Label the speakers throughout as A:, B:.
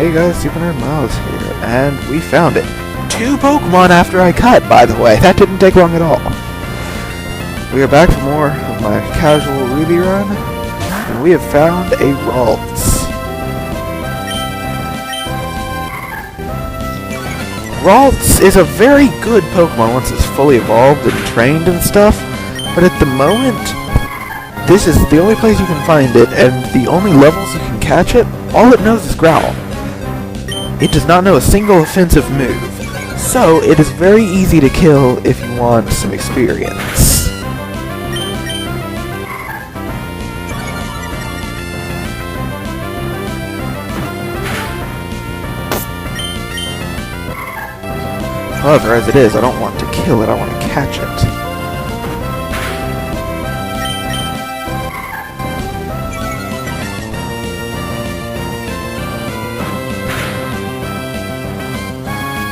A: Hey guys, Super Nerd Miles here, and we found it. 2 Pokemon after I cut, by the way. That didn't take long at all. We are back for more of my casual Ruby run, and we have found a Ralts. Ralts is a very good Pokemon once it's fully evolved and trained and stuff, but at the moment, this is the only place you can find it, and the only levels you can catch it, all it knows is Growl. It does not know a single offensive move, so it is very easy to kill if you want some experience. However, as it is, I don't want to kill it, I want to catch it.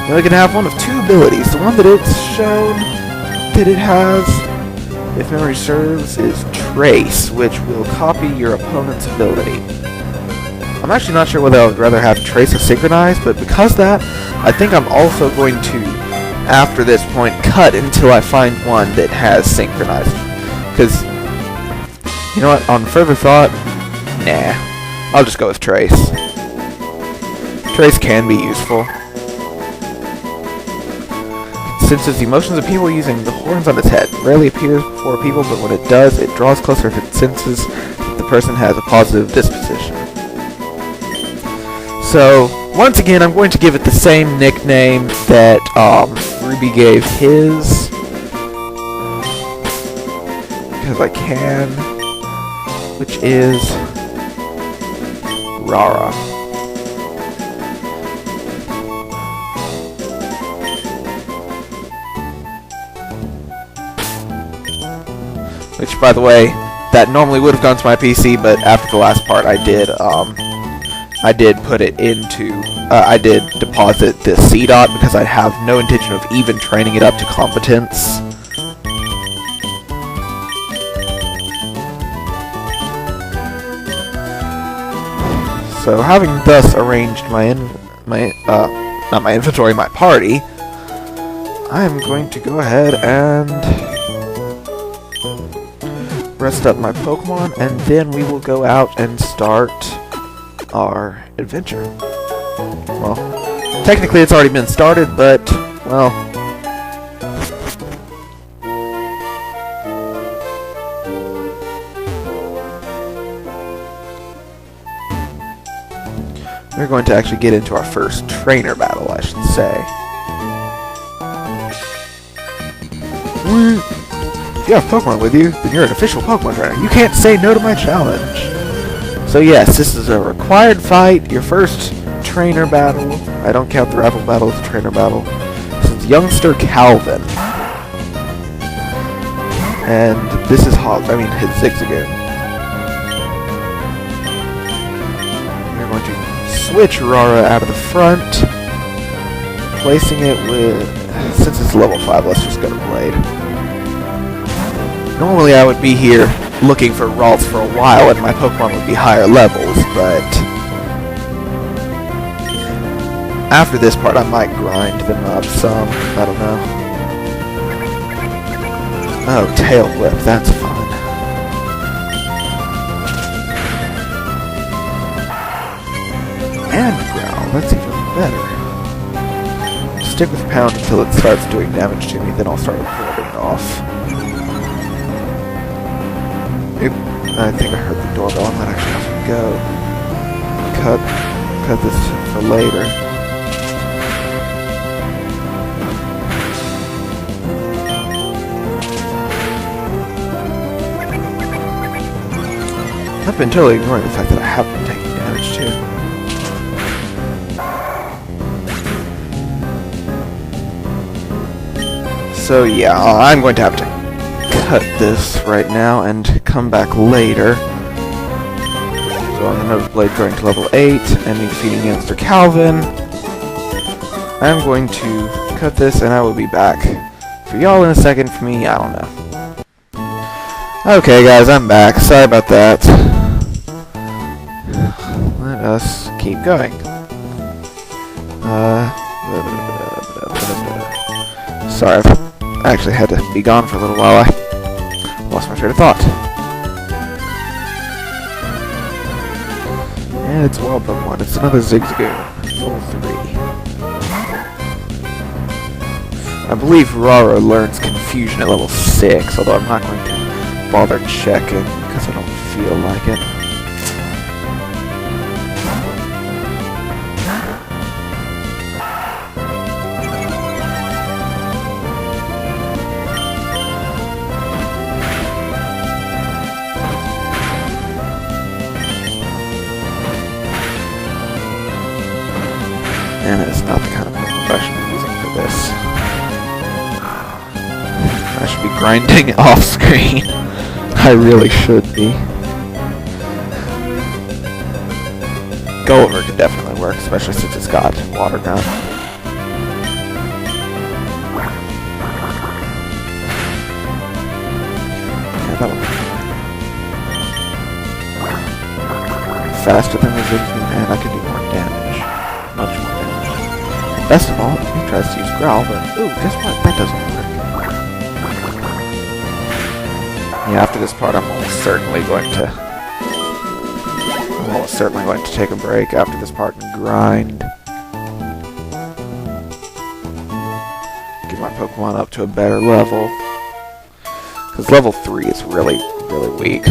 A: Now we can have one of 2 abilities. The one that it's shown that it has, if memory serves, is Trace, which will copy your opponent's ability. I'm actually not sure whether I would rather have Trace or Synchronize, but because of that, I think I'm also going to, after this point, cut until I find one that has Synchronize. Because, you know what, on further thought, nah, I'll just go with Trace. Trace can be useful. Senses the emotions of people using the horns on its head. Rarely appears before people, but when it does, it draws closer if it senses that the person has a positive disposition. So, once again, I'm going to give it the same nickname that Ruby gave his, because I can, which is Rara. Which, by the way, that normally would have gone to my PC, but after the last part, I did put it into, I did deposit the C-Dot because I have no intention of even training it up to competence. So, having thus arranged not my inventory, my party, I am going to go ahead and rest up my Pokemon, and then we will go out and start our adventure. Well, technically it's already been started, but, well, we're going to actually get into our first trainer battle, I should say. If you have Pokemon with you, then you're an official Pokemon trainer. You can't say no to my challenge. So yes, this is a required fight, your first trainer battle. I don't count the rival battle as a trainer battle. This is Youngster Calvin. And this is his Zigzagoon. We're going to switch Rara out of the front, placing it with, since it's level 5, let's just go to Blade. Normally I would be here looking for Ralts for a while and my Pokemon would be higher levels, but after this part I might grind them up some, I don't know. Oh, Tail Whip, that's fun. And Growl, that's even better. Stick with Pound until it starts doing damage to me, then I'll start warding it off. I think I heard the doorbell. I might actually have to go. Cut this for later. I've been totally ignoring the fact that I have been taking damage too. So yeah, I'm going to have to cut this right now and come back later. So on the Nose Blade going to level 8 and me defeating Youngster Calvin, I'm going to cut this and I will be back for y'all in a second. For me, I don't know. Okay guys, I'm back. Sorry about that. Let us keep going. Sorry, I actually had to be gone for a little while. I lost my train of thought. And it's a wild Pokemon. It's another Zigzagoon. Level 3. I believe Rara learns Confusion at level 6, although I'm not going to bother checking because I don't feel like it. And it's not the kind of Pokemon I should be using for this. I should be grinding off screen. I really should be. Go over could definitely work, especially since it's got water gun. Yeah, that'll be faster than the Zigzagoon, and I can do more damage. Much more damage. Best of all, he tries to use Growl, but ooh, guess what? That doesn't work. Yeah, after this part, I'm almost certainly going to take a break after this part and grind. Get my Pokemon up to a better level. Because level 3 is really, really weak.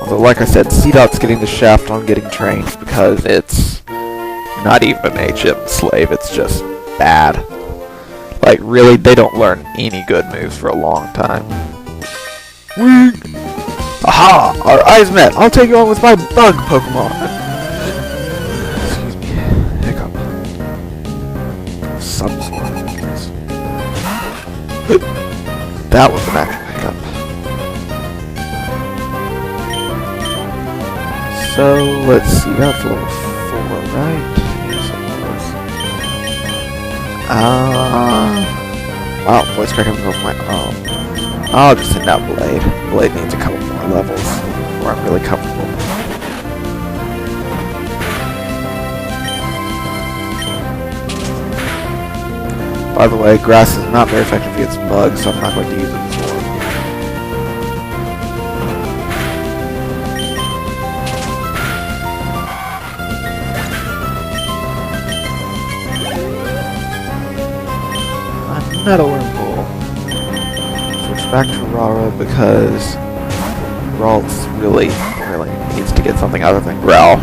A: Although, like I said, C-Dot's getting the shaft on getting trained because it's not even an HM slave, it's just bad. Like, really, they don't learn any good moves for a long time. Aha! Our eyes met! I'll take you on with my bug Pokemon! Excuse me. Hiccup. Some sort of things. That was an actual hiccup. So, let's see, that's level 4, right? Yes, it was. Wow, voice cracking off my I'll just send out Blade. Blade needs a couple more levels before I'm really comfortable. By the way, Grass is not very effective against bugs, so I'm not going to use it before. Metal Wurmple. Switch back to Rara because Ralts really needs to get something other than Growl.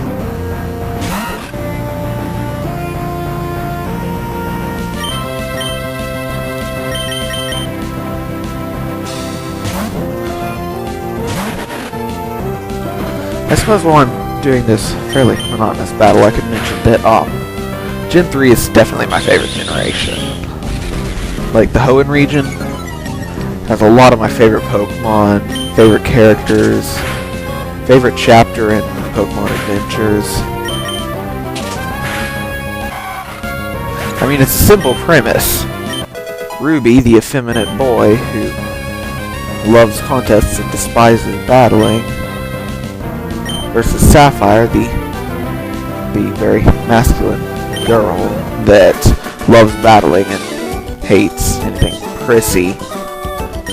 A: I suppose while I'm doing this fairly monotonous battle, I could mention that Gen 3 is definitely my favorite generation. Like, the Hoenn region has a lot of my favorite Pokemon, favorite characters, favorite chapter in Pokemon Adventures. I mean, it's a simple premise. Ruby, the effeminate boy who loves contests and despises battling, versus Sapphire, the very masculine girl that loves battling and hates anything prissy,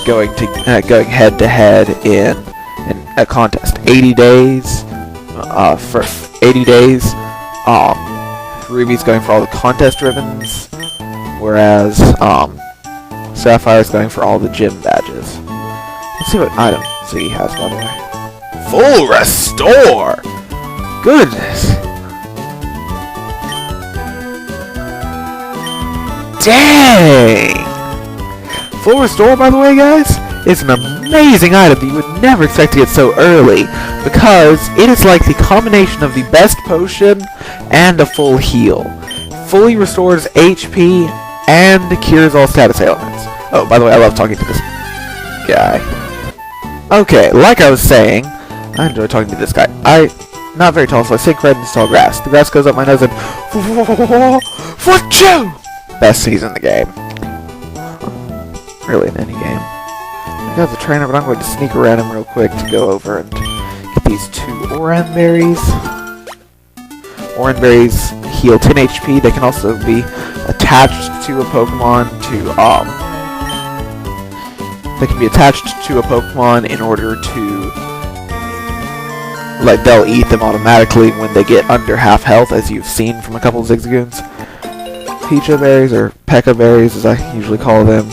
A: going head to head in a contest. 80 days. For 80 days, Ruby's going for all the contest ribbons, whereas Sapphire's going for all the gym badges. Let's see what item Z has, by the way. Full Restore! Goodness! Dang! Full Restore, by the way, guys, is an amazing item that you would never expect to get so early, because it is like the combination of the best potion and a full heal. Fully restores HP and cures all status ailments. Oh, by the way, I love talking to this guy. Okay, like I was saying, I enjoy talking to this guy. Not very tall, so I sink right into tall grass. The grass goes up my nose and... Fuck you! Best season in the game. Really, in any game. Got the trainer, but I'm going to sneak around him real quick to go over and get these 2 Oran berries. Oran berries heal 10 HP. They can also be attached to a Pokemon they can be attached to a Pokemon in order to, like, they'll eat them automatically when they get under half health, as you've seen from a couple of Zigzagoons. Pecha berries, or Pekka berries as I usually call them,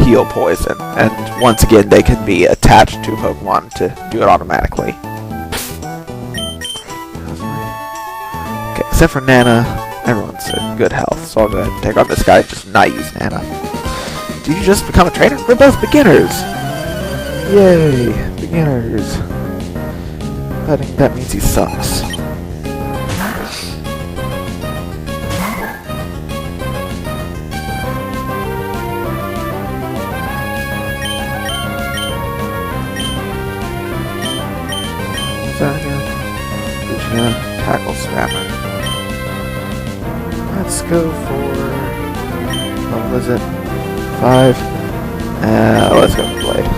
A: heal poison, and once again they can be attached to a Pokemon to do it automatically. Okay, except for Nana, everyone's in good health, so I'll go ahead and take on this guy and just not use Nana. Did you just become a trainer? We're both beginners! Yay, beginners. That means he sucks. Tackle Spammer. Let's go for... what was it? 5. Let's go for Blade.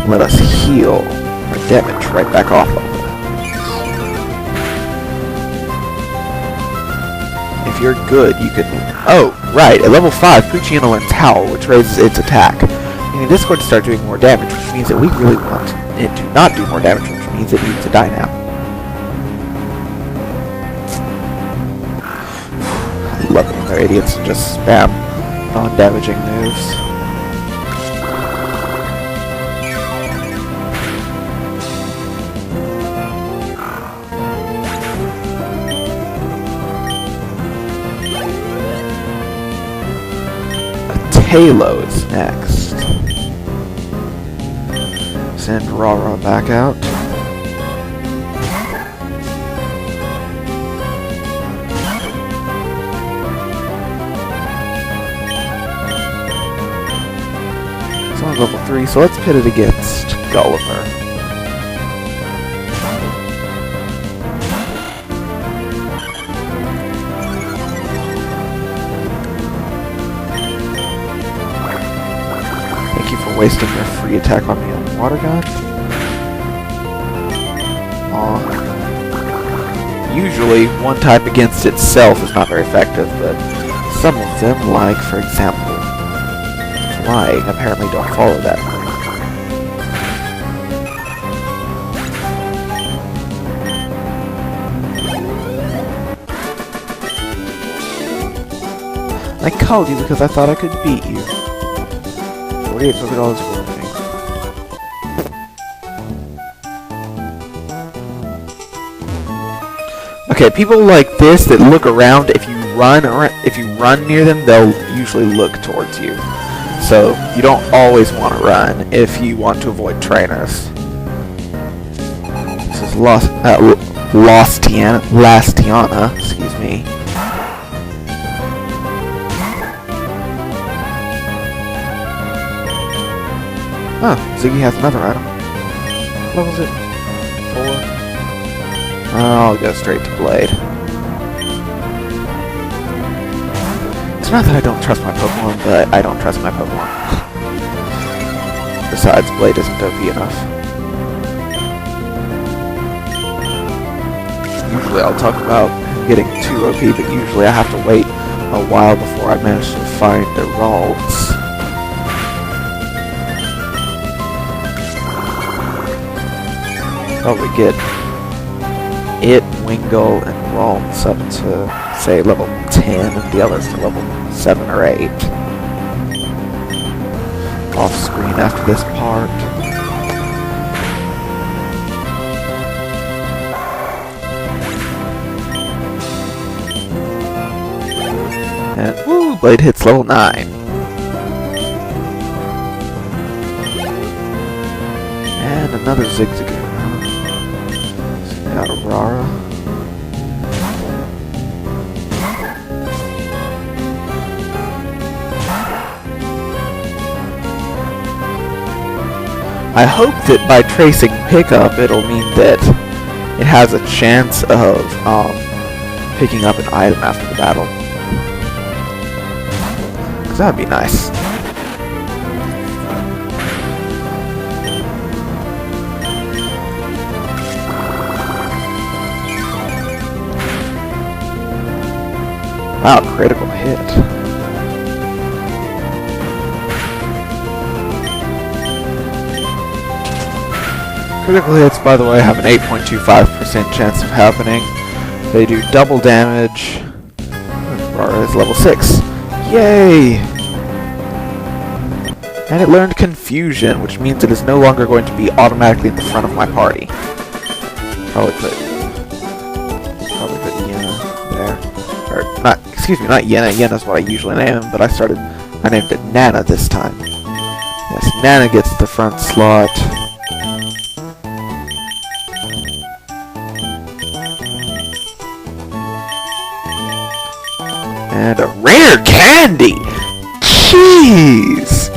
A: Let us heal our damage right back off of it. If you're good, you can... oh, right, at level 5, Puccino and Towel, which raises its attack. Meaning this is going to start doing more damage, which means that we really want it to not do more damage, which means it needs to die now. I love it when they're idiots and just spam non-damaging moves. Halo is next. Send Rara back out. It's on level 3, so let's pit it against Gulliver. Wasting their free attack on me on water gun. Usually, one type against itself is not very effective, but some of them, like, for example, flying, apparently don't follow that rule. I called you because I thought I could beat you. 48 $50 for everything. Okay, people like this that look around, if you run near them, they'll usually look towards you. So you don't always want to run if you want to avoid trainers. This is Lastiana, excuse me. Oh, Ziggy has another item. What was it? 4? I'll go straight to Blade. It's not that I don't trust my Pokemon, but I don't trust my Pokemon. Besides, Blade isn't OP enough. Usually I'll talk about getting too OP, but usually I have to wait a while before I manage to find the Ralts. Probably get it, Wingull, and Ralts up to, say, level 10, and the others to level 7 or 8. Off screen after this part. And, woo, Blade hits level 9. And another Zigzagoon. Got Aurora. I hope that by tracing pickup it'll mean that it has a chance of picking up an item after the battle. 'Cause that'd be nice. Wow, critical hit. Critical hits, by the way, have an 8.25% chance of happening. They do double damage. Rara is level 6. Yay! And it learned Confusion, which means it is no longer going to be automatically in the front of my party. Probably put Yenna there. Or, not Yenna. Yenna's what I usually name him, but I named it Nana this time. Yes, Nana gets the front slot. And a rare candy! Jeez!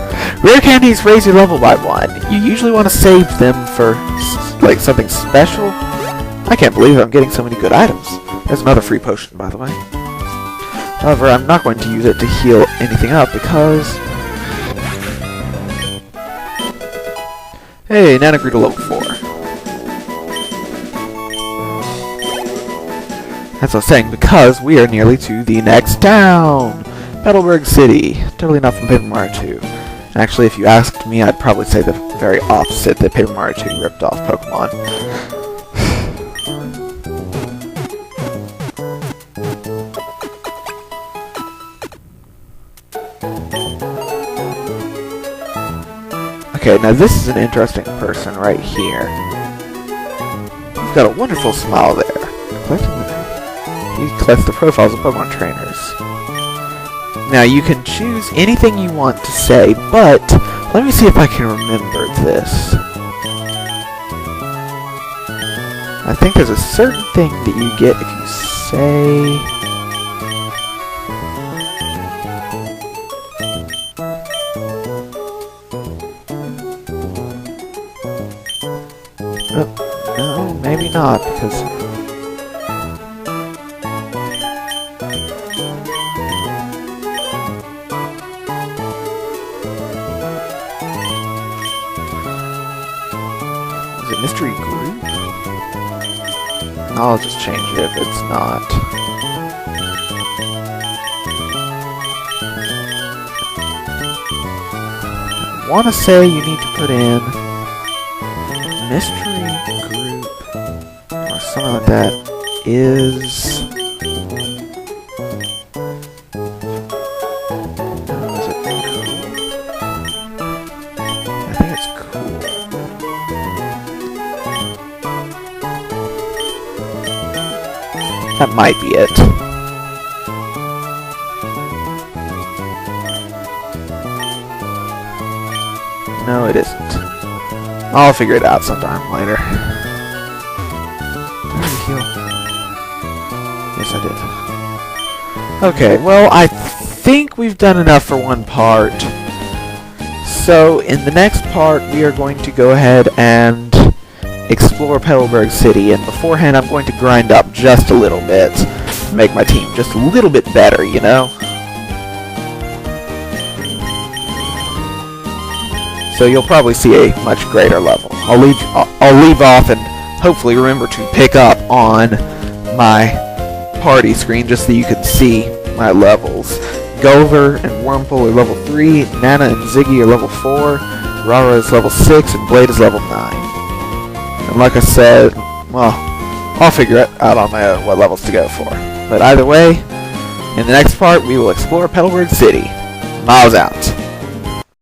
A: Rare candies raise your level by 1. You usually want to save them for, like, something special. I can't believe I'm getting so many good items. There's another free potion, by the way. However, I'm not going to use it to heal anything up because... Hey, Nana grew to level 4. As I was saying, because we are nearly to the next town! Petalburg City. Totally not from Paper Mario 2. Actually, if you asked me, I'd probably say the very opposite, that Paper Mario 2 ripped off Pokemon. Okay, now this is an interesting person right here. He's got a wonderful smile there. He collects the profiles of Pokemon trainers. Now, you can choose anything you want to say, but let me see if I can remember this. I think there's a certain thing that you get if you say... Oh, no, maybe not, because... Mystery group? I'll just change it if it's not. I want to say you need to put in mystery group or something like that is... That might be it. No, it isn't. I'll figure it out sometime later. Did I heal? Yes, I did. Okay, well, I think we've done enough for one part. So, in the next part, we are going to go ahead and explore Petalburg City, and beforehand I'm going to grind up just a little bit to make my team just a little bit better, you know? So you'll probably see a much greater level. I'll leave off and hopefully remember to pick up on my party screen just so you can see my levels. Gulliver and Wurmple are level 3, Nana and Ziggy are level 4, Rara is level 6, and Blade is level 9. And like I said, well, I'll figure it out on my own what levels to go for. But either way, in the next part, we will explore Petalburg City. Miles out.